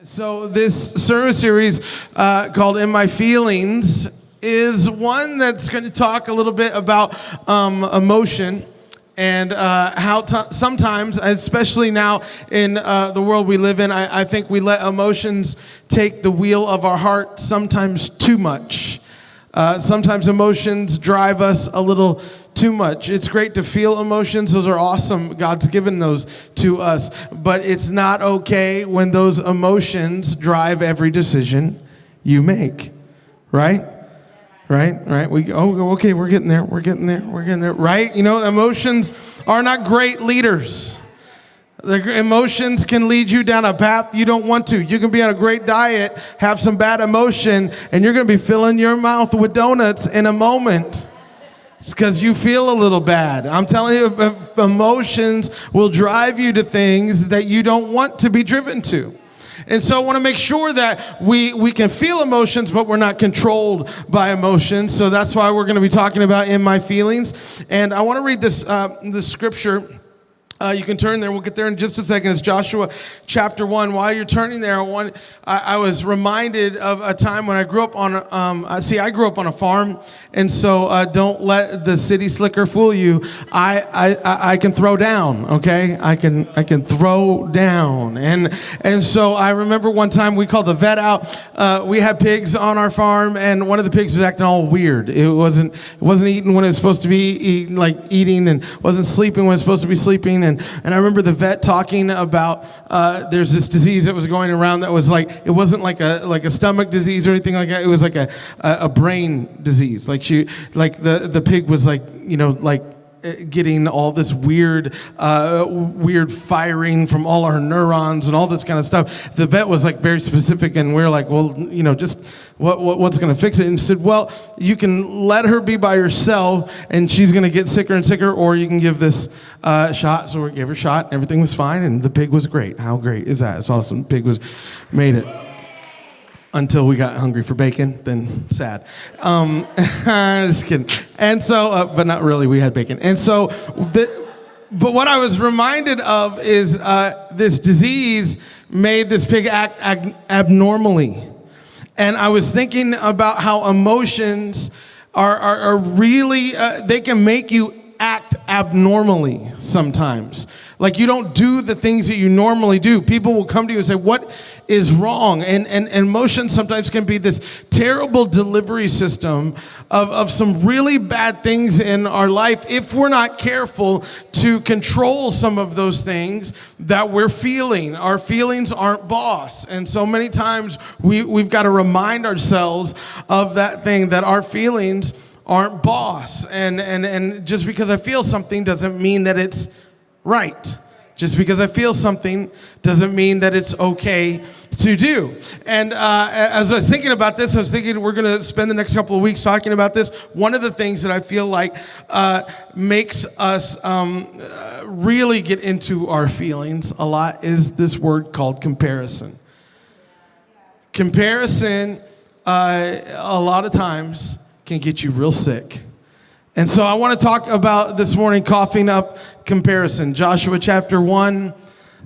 So this sermon series called In My Feelings is one that's going to talk a little bit about emotion and how sometimes, especially now in the world we live in, I think we let emotions take the wheel of our heart sometimes too much. Sometimes emotions drive us a little too much. It's great to feel emotions. Those are awesome. God's given those to us. But it's not okay when those emotions drive every decision you make. Right? Right? Okay, we're getting there. Right? You know, emotions are not great leaders. The emotions can lead you down a path you don't want to. You can be on a great diet, have some bad emotion, and you're going to be filling your mouth with donuts in a moment. It's because you feel a little bad. I'm telling you, emotions will drive you to things that you don't want to be driven to. And so I want to make sure that we can feel emotions, but we're not controlled by emotions. So that's why we're going to be talking about In My Feelings. And I want to read this scripture. You can turn there. We'll get there in just a second. It's Joshua chapter 1. While you're turning there, I was reminded of a time when I grew up on I grew up on a farm, and so don't let the city slicker fool you. I can throw down, okay? I can throw down. And so I remember one time we called the vet out. We had pigs on our farm, and one of the pigs was acting all weird. It wasn't eating when it was supposed to be eating, and wasn't sleeping when it was supposed to be sleeping. And I remember the vet talking about there's this disease that was going around that was it wasn't like a stomach disease or anything like that. It was like a brain disease. The pig was getting all this weird firing from all our neurons and all this kind of stuff. The vet was very specific, and we were like, well, just what's going to fix it? And he said, well, you can let her be by herself, and she's going to get sicker and sicker, or you can give this shot. So we gave her a shot, and everything was fine, and the pig was great. How great is that? It's awesome. The pig made it. Until we got hungry for bacon, then sad. Just kidding. And so, but not really, we had bacon. And so, but what I was reminded of is this disease made this pig act abnormally. And I was thinking about how emotions are really, they can make you act abnormally sometimes. You don't do the things that you normally do. People will come to you and say, what is wrong? And emotion sometimes can be this terrible delivery system of some really bad things in our life if we're not careful to control some of those things that we're feeling. Our feelings aren't boss. And so many times we've got to remind ourselves of that thing, that our feelings aren't boss. And just because I feel something doesn't mean that it's right. Just because I feel something doesn't mean that it's okay to do. And as I was thinking about this, I was thinking we're going to spend the next couple of weeks talking about this. One of the things that I feel like makes us really get into our feelings a lot is this word called comparison. Comparison, a lot of times, can get you real sick. And so I want to talk about this morning coughing up comparison. Joshua chapter 1,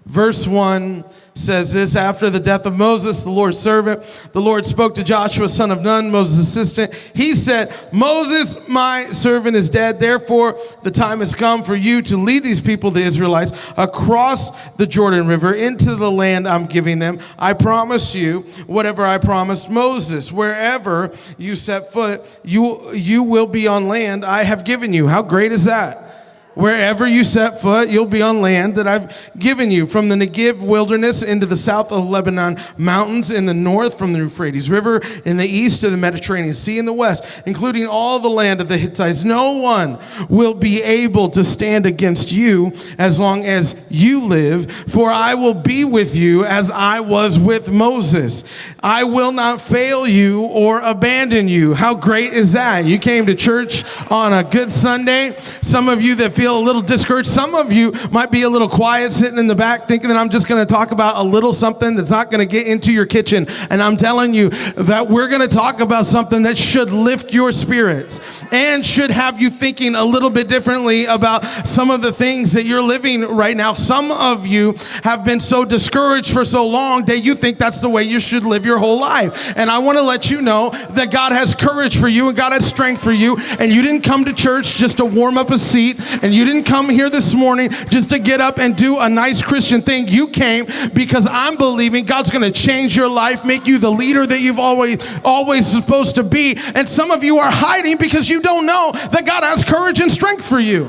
verse 1 says this: after the death of Moses, the Lord's servant, the Lord spoke to Joshua, son of Nun, Moses' assistant. He said, Moses, my servant, is dead. Therefore, the time has come for you to lead these people, the Israelites, across the Jordan River into the land I'm giving them. I promise you whatever I promised Moses. Wherever you set foot, you will be on land I have given you. How great is that? Wherever you set foot, you'll be on land that I've given you, from the Negev wilderness into the south of Lebanon mountains, in the north from the Euphrates River, in the east to the Mediterranean Sea, in the west, including all the land of the Hittites. No one will be able to stand against you as long as you live, for I will be with you as I was with Moses. I will not fail you or abandon you. How great is that? You came to church on a good Sunday. Some of you that feel feel a little discouraged. Some of you might be a little quiet sitting in the back thinking that I'm just going to talk about a little something that's not going to get into your kitchen. And I'm telling you that we're going to talk about something that should lift your spirits and should have you thinking a little bit differently about some of the things that you're living right now. Some of you have been so discouraged for so long that you think that's the way you should live your whole life. And I want to let you know that God has courage for you and God has strength for you. And you didn't come to church just to warm up a seat. And you didn't come here this morning just to get up and do a nice Christian thing. You came because I'm believing God's going to change your life, make you the leader that you've always supposed to be. And some of you are hiding because you don't know that God has courage and strength for you.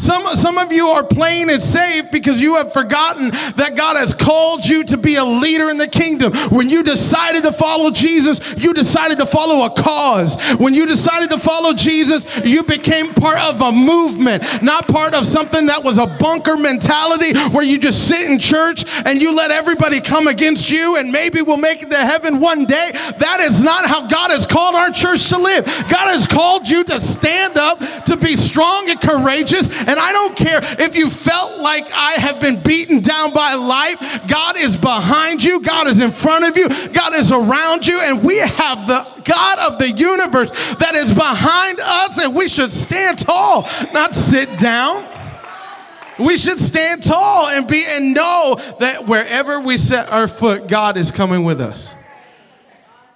Some of you are playing it safe because you have forgotten that God has called you to be a leader in the kingdom. When you decided to follow Jesus, you decided to follow a cause. When you decided to follow Jesus, you became part of a movement, not part of something that was a bunker mentality where you just sit in church and you let everybody come against you and maybe we'll make it to heaven one day. That is not how God has called our church to live. God has called you to stand up, to be strong and courageous. And I don't care if you felt like I have been beaten down by life. God is behind you. God is in front of you. God is around you. And we have the God of the universe that is behind us. And we should stand tall, not sit down. We should stand tall and know that wherever we set our foot, God is coming with us.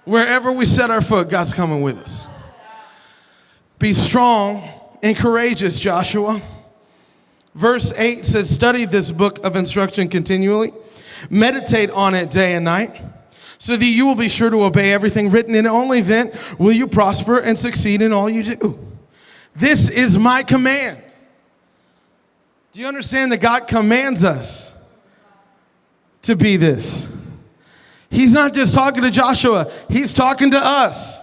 Wherever we set our foot, God's coming with us. Be strong and courageous, Joshua. Verse 8 says, study this book of instruction continually. Meditate on it day and night, so that you will be sure to obey everything written in it. Only then will you prosper and succeed in all you do. This is my command. Do you understand that God commands us to be this? He's not just talking to Joshua. He's talking to us.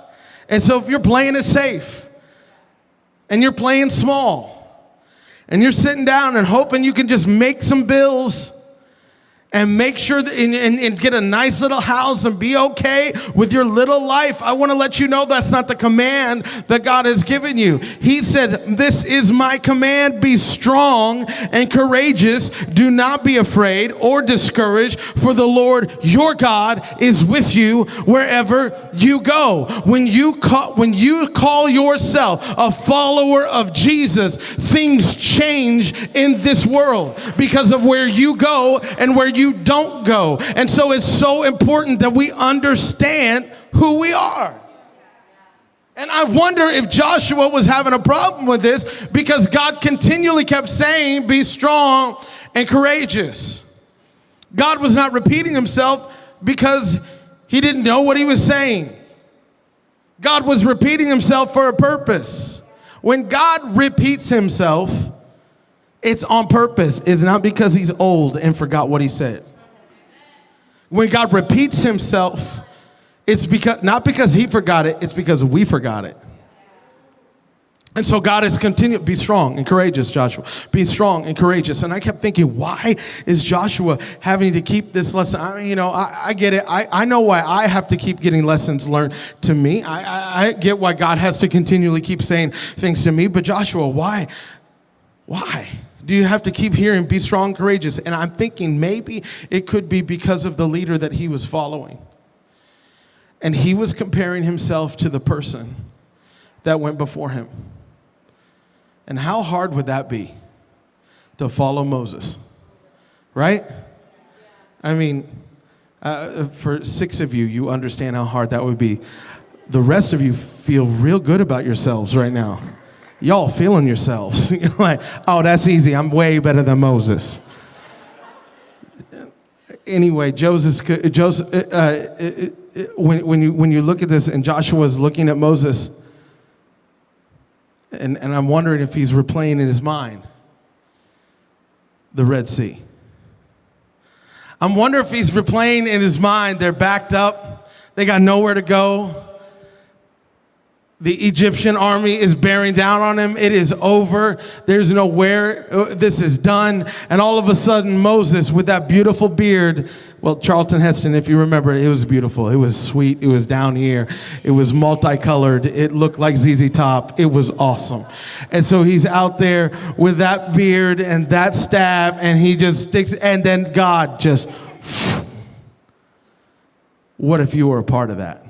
And so if you're playing it safe and you're playing small, and you're sitting down and hoping you can just make some bills and make sure that and get a nice little house and be okay with your little life, I want to let you know that's not the command that God has given you. He said, this is my command, be strong and courageous. Do not be afraid or discouraged, for the Lord your God is with you wherever you go. When you call yourself a follower of Jesus, things change in this world because of where you go and where you don't go. And so it's so important that we understand who we are. And I wonder if Joshua was having a problem with this because God continually kept saying, be strong and courageous. God was not repeating himself because he didn't know what he was saying. God was repeating himself for a purpose. When God repeats himself, it's on purpose. It's not because he's old and forgot what he said. When God repeats himself, it's not because he forgot it, it's because we forgot it. And so God is continuing, be strong and courageous, Joshua. Be strong and courageous. And I kept thinking, why is Joshua having to keep this lesson? I mean, I get it. I know why I have to keep getting lessons learned to me. I get why God has to continually keep saying things to me. But Joshua, why? Why do you have to keep hearing, be strong and courageous? And I'm thinking maybe it could be because of the leader that he was following. And he was comparing himself to the person that went before him. And how hard would that be to follow Moses, right? I mean, for 6 of you, you understand how hard that would be. The rest of you feel real good about yourselves right now. Y'all feeling yourselves. You're like, oh, that's easy. I'm way better than Moses. Anyway, when you look at this and Joshua's looking at Moses, and I'm wondering if he's replaying in his mind the Red Sea. I'm wondering if he's replaying in his mind, they're backed up, they got nowhere to go. The Egyptian army is bearing down on him. It is over. There's nowhere. This is done. And all of a sudden, Moses, with that beautiful beard, well, Charlton Heston, if you remember, it was beautiful. It was sweet. It was down here. It was multicolored. It looked like ZZ Top. It was awesome. And so he's out there with that beard and that staff, and he just sticks, and then God just, what if you were a part of that?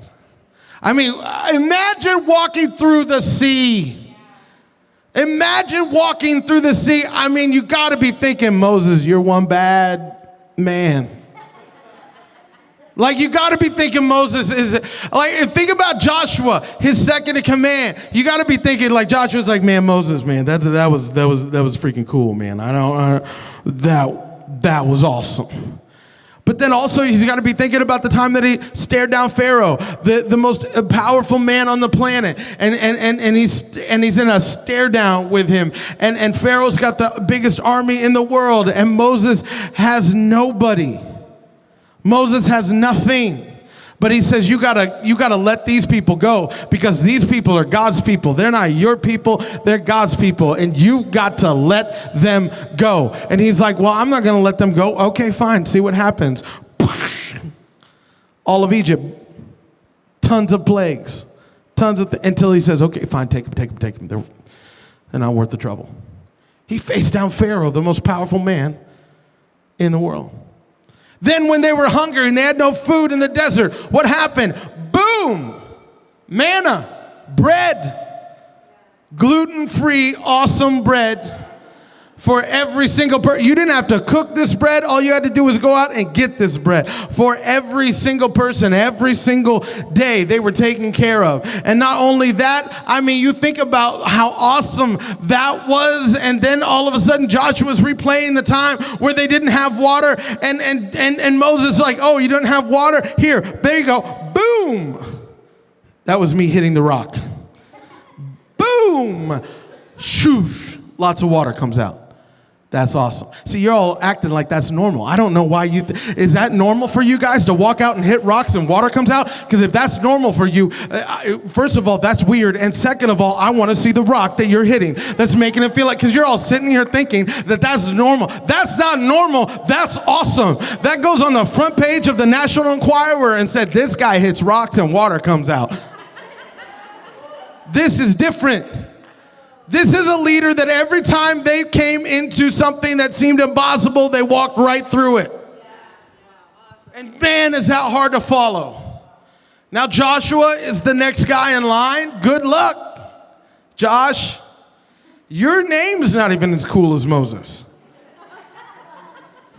I mean, imagine walking through the sea. Imagine walking through the sea. I mean, you got to be thinking, Moses, you're one bad man. Like, you got to be thinking Moses is, like, think about Joshua, his second in command. You got to be thinking, like, Joshua's like, man, Moses, man, that was freaking cool, man. That was awesome. But then also he's got to be thinking about the time that he stared down Pharaoh, the most powerful man on the planet, and he's in a stare down with him, and Pharaoh's got the biggest army in the world, and Moses has nobody. Moses has nothing. But he says, you gotta let these people go, because these people are God's people. They're not your people, they're God's people, and you've got to let them go. And he's like, well, I'm not gonna let them go. Okay, fine, see what happens. All of Egypt, tons of plagues, until he says, okay, fine, take them. They're not worth the trouble. He faced down Pharaoh, the most powerful man in the world. Then when they were hungry and they had no food in the desert, what happened? Boom! Manna, bread, gluten-free, awesome bread for every single person. You didn't have to cook this bread. All you had to do was go out and get this bread. For every single person, every single day, they were taken care of. And not only that, I mean, you think about how awesome that was, and then all of a sudden Joshua's replaying the time where they didn't have water, and Moses is like, oh, you don't have water? Here, there you go. Boom! That was me hitting the rock. Boom! Shoosh! Lots of water comes out. That's awesome. See, you're all acting like that's normal. I don't know why is that normal for you guys to walk out and hit rocks and water comes out? Because if that's normal for you, first of all, that's weird. And second of all, I want to see the rock that you're hitting that's making it feel like, because you're all sitting here thinking that that's normal. That's not normal. That's awesome. That goes on the front page of the National Enquirer and said, this guy hits rocks and water comes out. This is different. This is a leader that every time they came into something that seemed impossible, they walked right through it. And man, is that hard to follow. Now Joshua is the next guy in line. Good luck, Josh. Your name is not even as cool as Moses.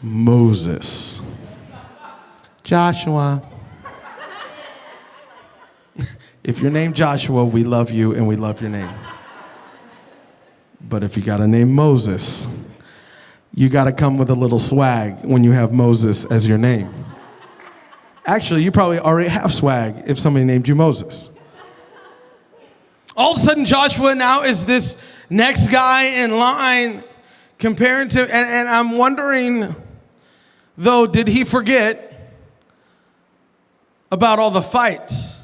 Moses. Joshua. If you're named Joshua, we love you and we love your name. But if you got a name Moses, you got to come with a little swag when you have Moses as your name. Actually, you probably already have swag if somebody named you Moses. All of a sudden, Joshua now is this next guy in line comparing to, and I'm wondering, though, did he forget about all the fights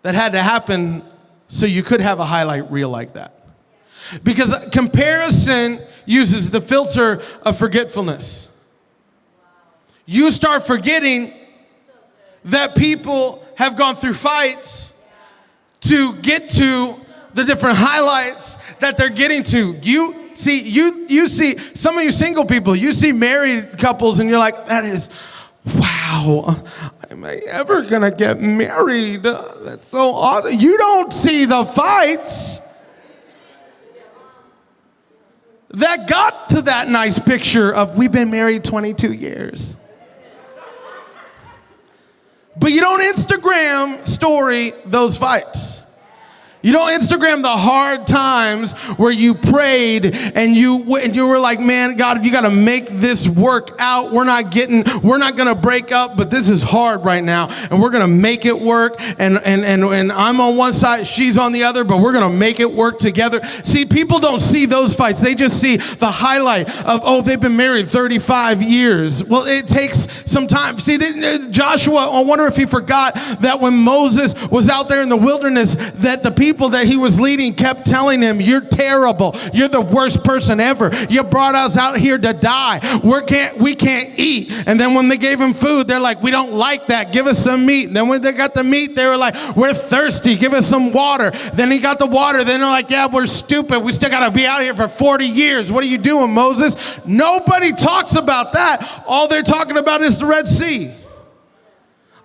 that had to happen so you could have a highlight reel like that? Because comparison uses the filter of forgetfulness. You start forgetting that people have gone through fights to get to the different highlights that they're getting to. You see, some of you single people, you see married couples and you're like, that is, wow, am I ever gonna get married? That's so awesome. You don't see the fights that got to that nice picture of we've been married 22 years. But you don't Instagram story those fights. You don't Instagram the hard times where you prayed and you were like, man, God, you got to make this work out. We're not going to break up, but this is hard right now, and we're going to make it work. And I'm on one side, she's on the other, but we're going to make it work together. See, people don't see those fights. They just see the highlight of, oh, they've been married 35 years. Well, it takes some time. See, Joshua, I wonder if he forgot that when Moses was out there in the wilderness, that the people that he was leading kept telling him, you're terrible. You're the worst person ever. You brought us out here to die. We can't eat. And then when they gave him food, they're like, we don't like that. Give us some meat. And then when they got the meat, they were like, we're thirsty. Give us some water. Then he got the water. Then they're like, yeah, we're stupid. We still got to be out here for 40 years. What are you doing, Moses? Nobody talks about that. All they're talking about is the Red Sea.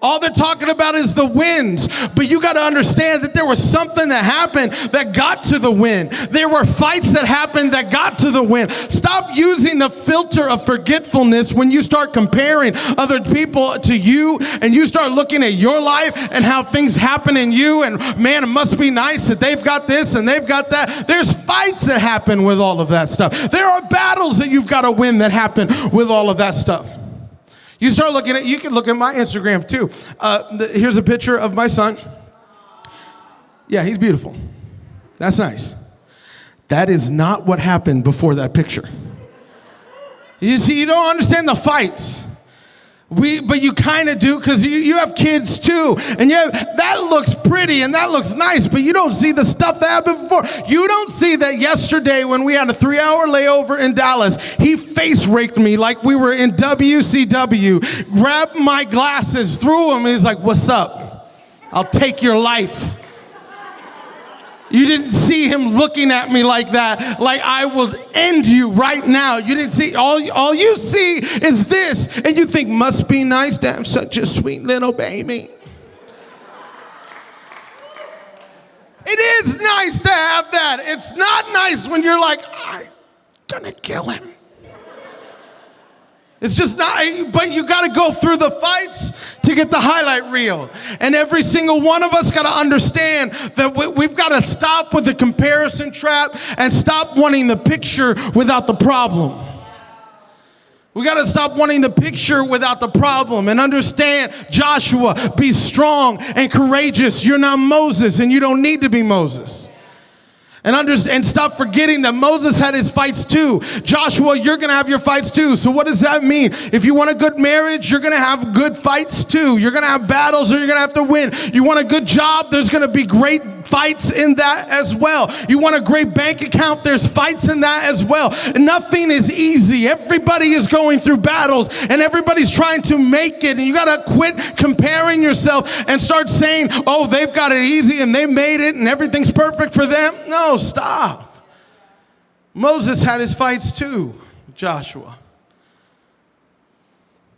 All they're talking about is the winds. But you got to understand that there was something that happened that got to the wind. There were fights that happened that got to the wind. Stop using the filter of forgetfulness when you start comparing other people to you, and you start looking at your life and how things happen in you, and man, it must be nice that they've got this and they've got that. There's fights that happen with all of that stuff. There are battles that you've got to win that happen with all of that stuff. You start looking at, you can look at my Instagram too. Here's a picture of my son. Yeah, he's beautiful. That's nice. That is not what happened before that picture. You see, you don't understand the fights. But you kind of do, because you have kids too, and that looks pretty and that looks nice, but you don't see the stuff that happened before. You don't see that yesterday when we had a 3-hour layover in Dallas, he face raked me like we were in WCW, grabbed my glasses, threw them, and he's like, what's up? I'll take your life. You didn't see him looking at me like that, like I will end you right now. You didn't see, all you see is this, and you think, must be nice to have such a sweet little baby. It is nice to have that. It's not nice when you're like, I'm gonna kill him. It's just not, but you got to go through the fights to get the highlight reel. And every single one of us got to understand that we've got to stop with the comparison trap and stop wanting the picture without the problem. We got to stop wanting the picture without the problem and understand, Joshua, be strong and courageous. You're not Moses, and you don't need to be Moses. And stop forgetting that Moses had his fights too. Joshua, you're going to have your fights too. So what does that mean? If you want a good marriage, you're going to have good fights too. You're going to have battles, or you're going to have to win. You want a good job, there's going to be great fights in that as well. You want a great bank account, there's fights in that as well. Nothing is easy. Everybody is going through battles, and everybody's trying to make it. And you got to quit comparing yourself and start saying, oh, they've got it easy and they made it and everything's perfect for them. No, stop. Moses had his fights too, Joshua.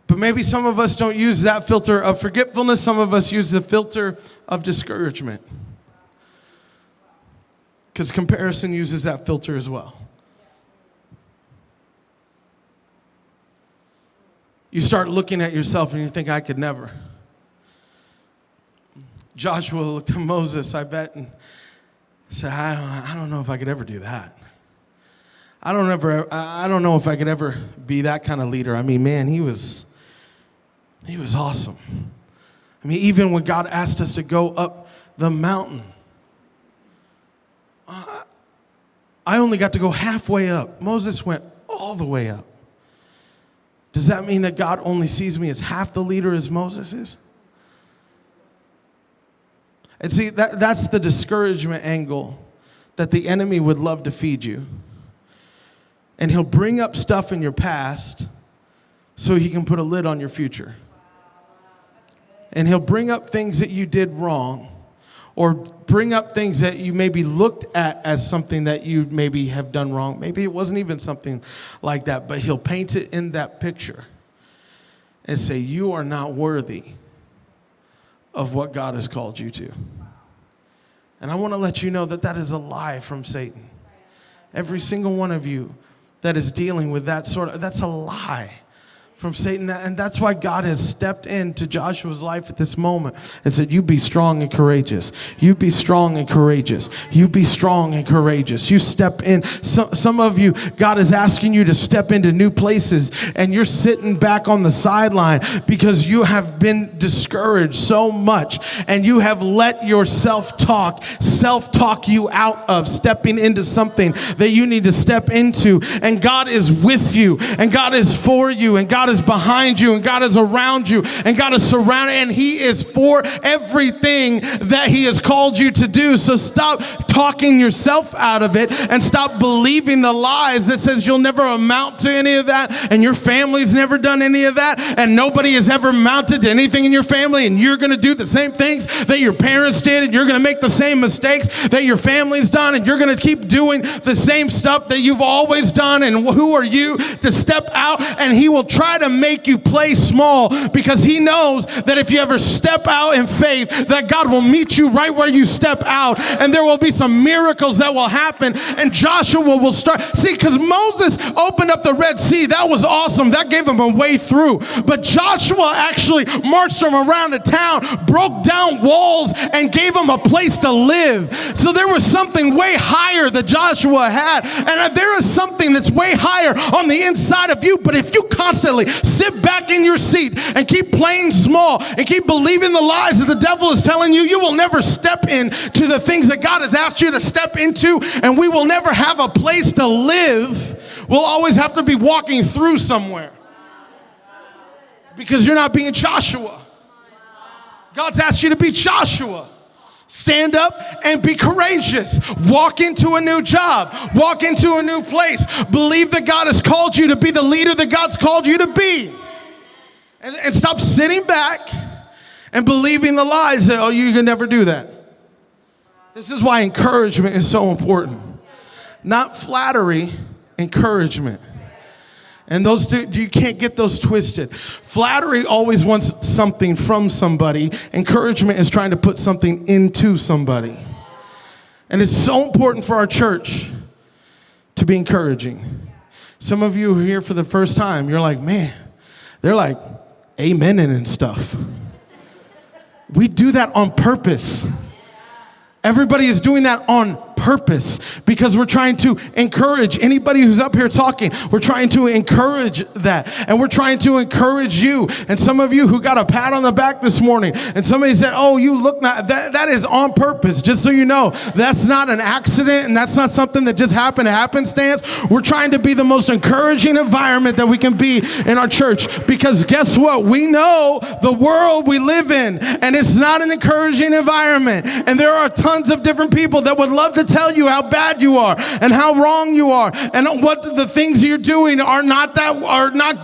But maybe some of us don't use that filter of forgetfulness. Some of us use the filter of discouragement. Because comparison uses that filter as well. You start looking at yourself and you think, I could never. Joshua looked at Moses, I bet, and said, I don't know if I could ever do that. I don't know if I could ever be that kind of leader. I mean, man, he was awesome. I mean, even when God asked us to go up the mountain, I only got to go halfway up. Moses went all the way up. Does that mean that God only sees me as half the leader as Moses is? And see, that's the discouragement angle that the enemy would love to feed you. And he'll bring up stuff in your past so he can put a lid on your future. And he'll bring up things that you did wrong, or bring up things that you maybe looked at as something that you maybe have done wrong. Maybe it wasn't even something like that, but he'll paint it in that picture and say, you are not worthy of what God has called you to. And I want to let you know that that is a lie from Satan. Every single one of you that is dealing with that that's a lie from Satan. And that's why God has stepped into Joshua's life at this moment and said, you be strong and courageous. You be strong and courageous. You be strong and courageous. You step in. Some of you, God is asking you to step into new places, and you're sitting back on the sideline because you have been discouraged so much, and you have let your self-talk you out of stepping into something that you need to step into. And God is with you, and God is for you, and God is behind you, and God is around you, and God is surrounded, and He is for everything that He has called you to do. So stop talking yourself out of it, and stop believing the lies that says you'll never amount to any of that, and your family's never done any of that, and nobody has ever amounted to anything in your family, and you're going to do the same things that your parents did, and you're going to make the same mistakes that your family's done, and you're going to keep doing the same stuff that you've always done. And who are you to step out? And he will try to make you play small, because he knows that if you ever step out in faith, that God will meet you right where you step out, and there will be some miracles that will happen, and Joshua will start. See, because Moses opened up the Red Sea, that was awesome. That gave him a way through. But Joshua actually marched them around the town, broke down walls, and gave them a place to live. So there was something way higher that Joshua had, and there is something that's way higher on the inside of you. But if you constantly sit back in your seat and keep playing small and keep believing the lies that the devil is telling you, you will never step into the things that God has asked you to step into, and we will never have a place to live. We'll always have to be walking through somewhere, because you're not being Joshua. God's asked you to be Joshua. Stand up and be courageous. Walk into a new job. Walk into a new place. Believe that God has called you to be the leader that God's called you to be. And stop sitting back and believing the lies that, oh, you can never do that. This is why encouragement is so important. Not flattery, encouragement. And those two, you can't get those twisted. Flattery always wants something from somebody. Encouragement is trying to put something into somebody. And it's so important for our church to be encouraging. Some of you who are here for the first time, you're like, man, they're like amening and stuff. We do that on purpose. Everybody is doing that on purpose, because we're trying to encourage anybody who's up here talking. We're trying to encourage that, and we're trying to encourage you. And some of you who got a pat on the back this morning, and somebody said, oh, you look not, that is on purpose. Just so you know, that's not an accident, and that's not something that just happened happenstance. We're trying to be the most encouraging environment that we can be in our church, because guess what? We know the world we live in, and it's not an encouraging environment. And there are tons of different people that would love to tell you how bad you are and how wrong you are, and what the things you're doing are not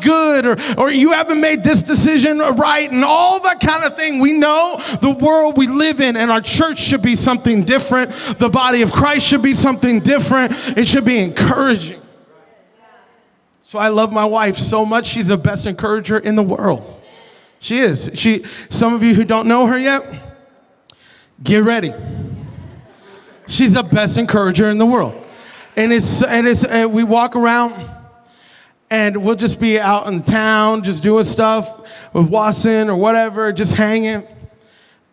good, or you haven't made this decision right, and all that kind of thing. We know the world we live in, and our church should be something different. The body of Christ should be something different. It should be encouraging. So I love my wife so much. She's the best encourager in the world. She is. Some of you who don't know her yet, get ready. She's the best encourager in the world. And we walk around, and we'll just be out in town, just doing stuff with Watson or whatever, just hanging.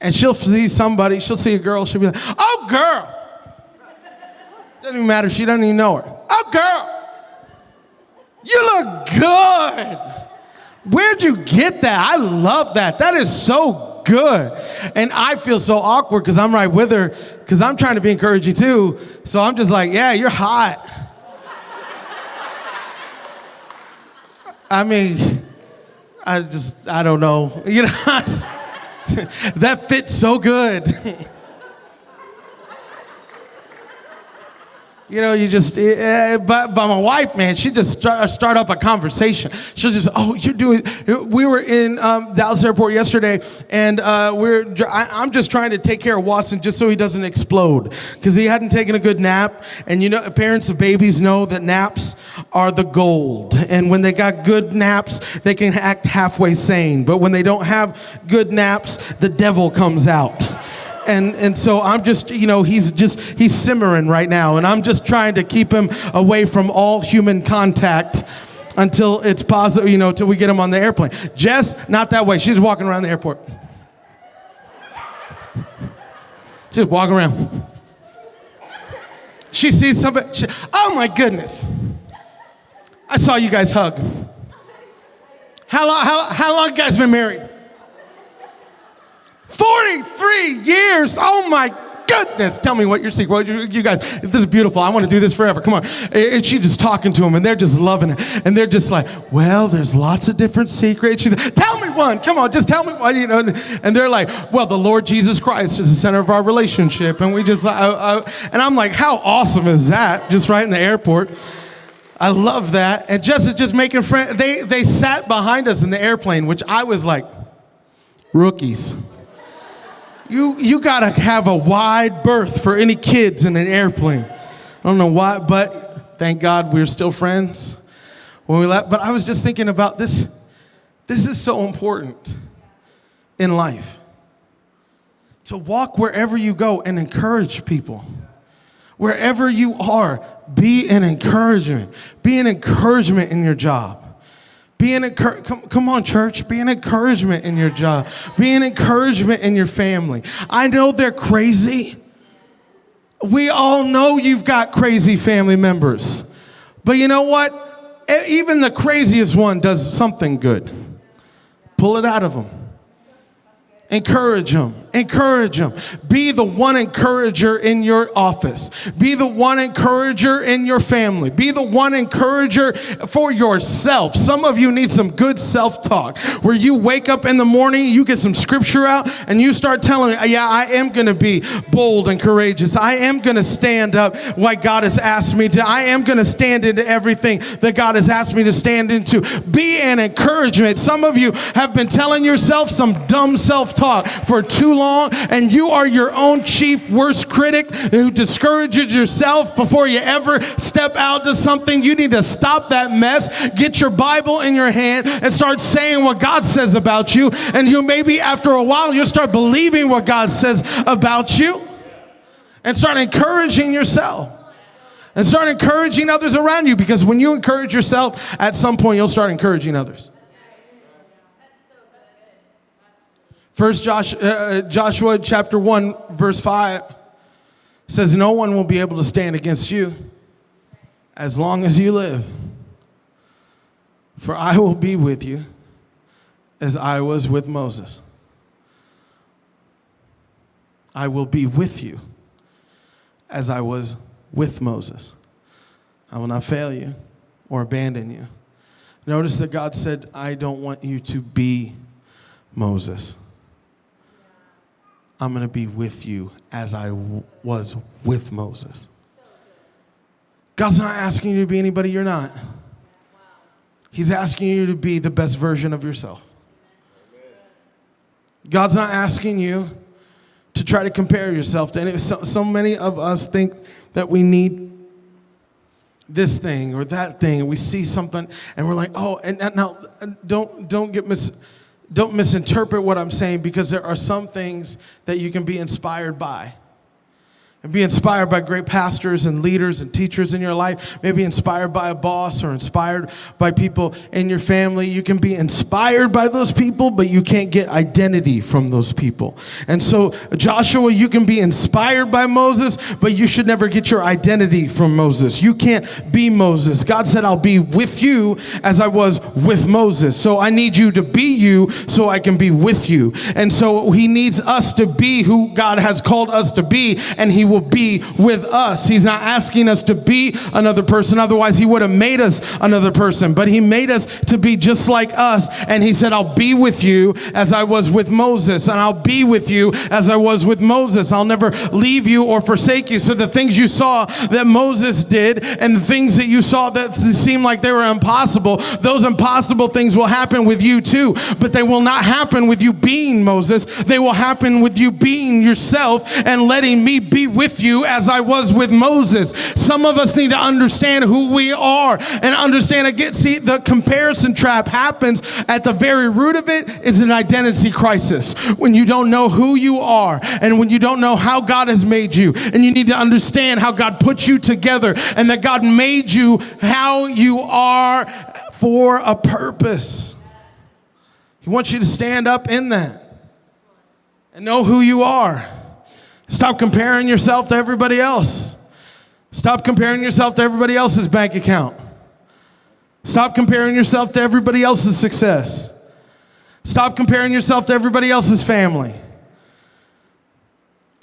And she'll see somebody, she'll see a girl, she'll be like, oh, girl. Doesn't even matter, she doesn't even know her. Oh, girl, you look good. Where'd you get that? I love that. That is so good. And I feel so awkward because I'm right with her, because I'm trying to be encouraging too. So I'm just like, yeah, you're hot. I mean, I don't know. You know, that fits so good. You know, but my wife, man, she just start up a conversation. She'll just, oh, you're doing, we were in Dallas Airport yesterday, and I'm just trying to take care of Watson just so he doesn't explode, because he hadn't taken a good nap. And you know, parents of babies know that naps are the gold. And when they got good naps, they can act halfway sane. But when they don't have good naps, the devil comes out. And so I'm just, you know, he's simmering right now, and I'm just trying to keep him away from all human contact until it's positive, until we get them on the airplane. Jess, not that way. She's walking around the airport. Just walking around. She sees somebody. Oh my goodness. I saw you guys hug. How long you guys been married? 43 years. Oh my goodness. Tell me what your secret. You guys, this is beautiful. I want to do this forever. Come on. And she's just talking to them, and they're just loving it. And they're just like, well, there's lots of different secrets. Tell me one. Come on, just tell me one. And they're like, well, the Lord Jesus Christ is the center of our relationship. And we just, and I'm like, how awesome is that? Just right in the airport. I love that. And just making friends. They sat behind us in the airplane, which I was like, rookies. You gotta have a wide berth for any kids in an airplane. I don't know why, but thank God we're still friends when we left. But I was just thinking about this. This is so important in life. To walk wherever you go and encourage people. Wherever you are, be an encouragement. Be an encouragement in your job. Come on, church. Be an encouragement in your job. Be an encouragement in your family. I know they're crazy. We all know you've got crazy family members. But you know what? Even the craziest one does something good. Pull it out of them. Encourage them. Encourage them. Be the one encourager in your office. Be the one encourager in your family. Be the one encourager for yourself. Some of you need some good self-talk where you wake up in the morning, you get some scripture out, and you start telling, yeah, I am going to be bold and courageous. I am going to stand up like God has asked me to. I am going to stand into everything that God has asked me to stand into. Be an encouragement. Some of you have been telling yourself some dumb self-talk for too long, and you are your own chief worst critic who discourages yourself before you ever step out to something. You need to stop that mess. Get your Bible in your hand and start saying what God says about you. And you maybe after a while you'll start believing what God says about you and start encouraging yourself and start encouraging others around you, because when you encourage yourself, at some point you'll start encouraging others. First Joshua chapter 1 verse 5 says, no one will be able to stand against you as long as you live. For I will be with you as I was with Moses. I will be with you as I was with Moses. I will not fail you or abandon you. Notice that God said, I don't want you to be Moses. I'm going to be with you as I was with Moses. God's not asking you to be anybody you're not. He's asking you to be the best version of yourself. God's not asking you to try to compare yourself to any. So many of us think that we need this thing or that thing, and we see something and we're like, oh, and now don't misinterpret what I'm saying, because there are some things that you can be inspired by. And be inspired by great pastors and leaders and teachers in your life. Maybe inspired by a boss or inspired by people in your family. You can be inspired by those people, but you can't get identity from those people. And so, Joshua, you can be inspired by Moses, but you should never get your identity from Moses. You can't be Moses. God said, I'll be with you as I was with Moses. So I need you to be you so I can be with you. And so he needs us to be who God has called us to be, and he will be with us. He's not asking us to be another person. Otherwise, he would have made us another person. But he made us to be just like us. And he said, I'll be with you as I was with Moses. And I'll be with you as I was with Moses. I'll never leave you or forsake you. So the things you saw that Moses did and the things that you saw that seemed like they were impossible, those impossible things will happen with you too. But they will not happen with you being Moses. They will happen with you being yourself and letting me be with you as I was with Moses. Some of us need to understand who we are and understand again. See, the comparison trap happens at the very root of it is an identity crisis. When you don't know who you are and when you don't know how God has made you, and you need to understand how God put you together and that God made you how you are for a purpose. He wants you to stand up in that and know who you are. Stop comparing yourself to everybody else. Stop comparing yourself to everybody else's bank account. Stop comparing yourself to everybody else's success. Stop comparing yourself to everybody else's family.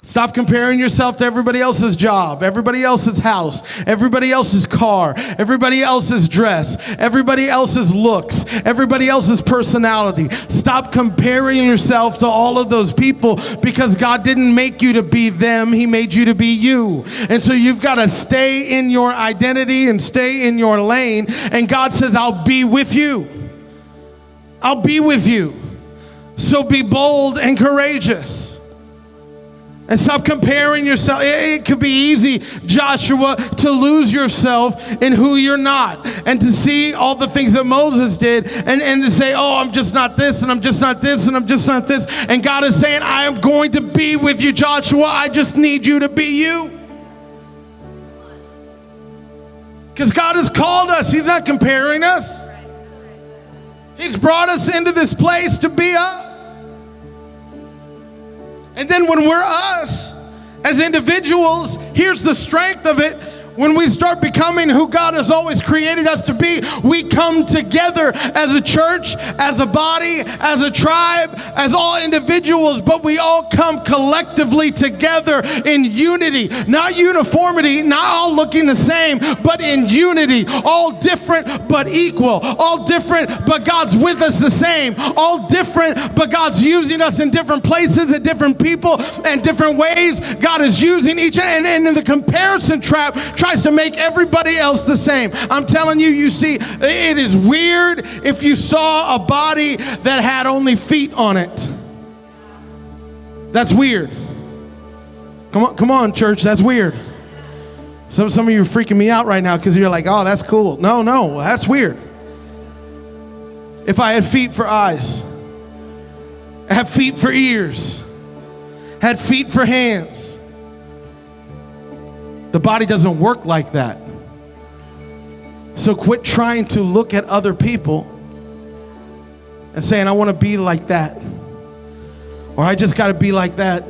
Stop comparing yourself to everybody else's job, everybody else's house, everybody else's car, everybody else's dress, everybody else's looks, everybody else's personality. Stop comparing yourself to all of those people, because God didn't make you to be them. He made you to be you. And so you've got to stay in your identity and stay in your lane. And God says, I'll be with you. I'll be with you. So be bold and courageous. And stop comparing yourself. It could be easy, Joshua, to lose yourself in who you're not, and to see all the things that Moses did, and to say, oh, I'm just not this, and I'm just not this, and I'm just not this. And God is saying, I am going to be with you, Joshua. I just need you to be you. Because God has called us. He's not comparing us. He's brought us into this place to be us. And then when we're us as individuals, here's the strength of it. When we start becoming who God has always created us to be, we come together as a church, as a body, as a tribe, as all individuals, but we all come collectively together in unity, not uniformity, not all looking the same, but in unity, all different but equal, all different but God's with us the same, all different but God's using us in different places and different people and different ways. God is using each, and in the comparison trap, tries to make everybody else the same. I'm telling you, you see, it is weird if you saw a body that had only feet on it. That's weird. Come on, church, that's weird. Some of you are freaking me out right now because you're like, oh, that's cool. No, that's weird. If I had feet for eyes, I had feet for ears, had feet for hands. The body doesn't work like that. So quit trying to look at other people and saying, I want to be like that. Or I just got to be like that.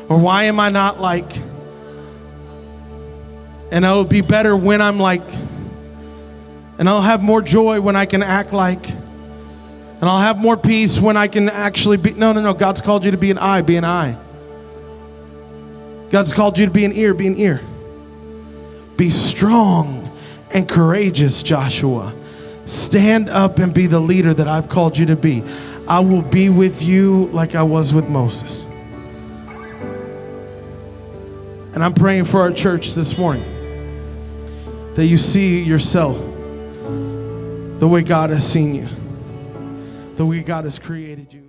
Or why am I not like? And it'll be better when I'm like. And I'll have more joy when I can act like. And I'll have more peace when I can actually be. No. God's called you to be an eye. Be an eye. God's called you to be an ear. Be an ear. Be strong and courageous, Joshua. Stand up and be the leader that I've called you to be. I will be with you like I was with Moses. And I'm praying for our church this morning that you see yourself the way God has seen you, the way God has created you.